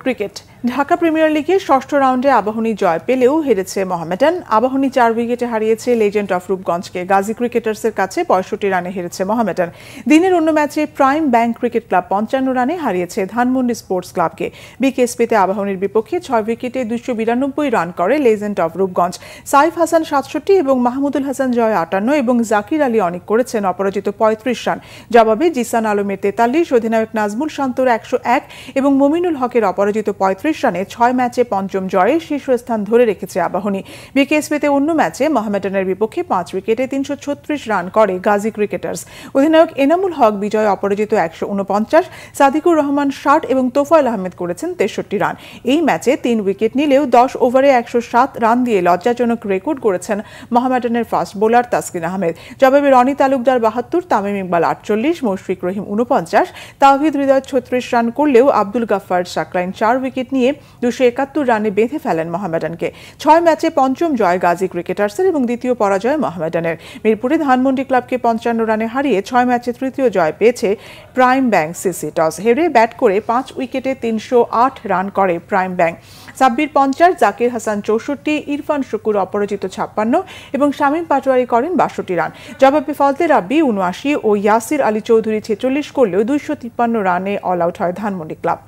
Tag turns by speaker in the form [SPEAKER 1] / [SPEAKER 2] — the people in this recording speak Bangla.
[SPEAKER 1] ক্রিকেট ঢাকা প্রিমিয়ার লিগে ষষ্ঠ রাউন্ডে আবাহনী জয় পেলেও হেরেছে মোহামেডান। আবাহনী 4 উইকেটে হারিয়েছে লেজেন্ড অফ রূপগঞ্জকে। গাজী ক্রিকেটার্সের কাছে 65 রানে হেরেছে মোহামেডান। দিনের অন্য ম্যাচে প্রাইম ব্যাংক ক্রিকেট ক্লাব 55 রানে হারিয়েছে ধানমন্ডি স্পোর্টস ক্লাবকে। বিকেএসপিতে আবাহনীর বিপক্ষে 6 উইকেটে 292 রান করে লেজেন্ড অফ রূপগঞ্জ। সাইফ হাসান 67 এবং মাহমুদুল হাসান জয় 58 এবং জাকির আলী অনেক করেছেন অপরাজিত 35 রান। জবাবে জিসান আলমের 43, অধিনায়ক নাজমুল শান্তর 101 এবং মুমিনুল হকের অপরাজিত 35 রানে 6 ম্যাচে পঞ্চম জয়ে শীর্ষস্থান ধরে রেখেছে আবাহনী। বিকেএসপিতে অন্য ম্যাচে মোহামেডানের বিপক্ষে 5 উইকেটে 336 রান করে গাজী ক্রিকেটার্স। অধিনায়ক এনামুল হক বিজয় অপরাজিত 149, সাদিকুর রহমান 60 এবং তোফায়েল আহমেদ করেছেন 63 রান। এই ম্যাচে 3 উইকেট নিলেও 10 ওভারে 107 রান দিয়ে লজ্জাজনক রেকর্ড করেছেন মোহামেডানের ফাস্ট বোলার তাসকিন আহমেদ। জবাবে রনি তালুকদার 72, তামিম ইকবাল 48, মুশফিক রহিম 49, তাওহিদ হৃদয় 36 রান করলেও আব্দুল গাফফার সাকরাইন 4 উইকেট নিয়ে 271 রানে বেঁধে ফেলেন মোহামেডানকে। 6 ম্যাচে পঞ্চম জয় গাজী ক্রিকেটার্সের এবং দ্বিতীয় পরাজয় মোহামেডানের। মিরপুরে ধানমন্ডি ক্লাবকে 55 রানে হারিয়ে 6 ম্যাচে তৃতীয় জয় পেয়েছে প্রাইম ব্যাংক সিসি। টস হেরে ব্যাট করে 5 উইকেটে 308 রান করে প্রাইম ব্যাংক। সাব্বির 50, জাকির হাসান 64, ইরফান শুকুর অপরাজিত 56 এবং শামীম পাটোয়ারি করেন 62 রান। জবাবে ফজলে রাব্বি 79 ও ইয়াসির আলী চৌধুরী 46 করলেও 253 রানে অল আউট হয় ধানমন্ডি ক্লাব।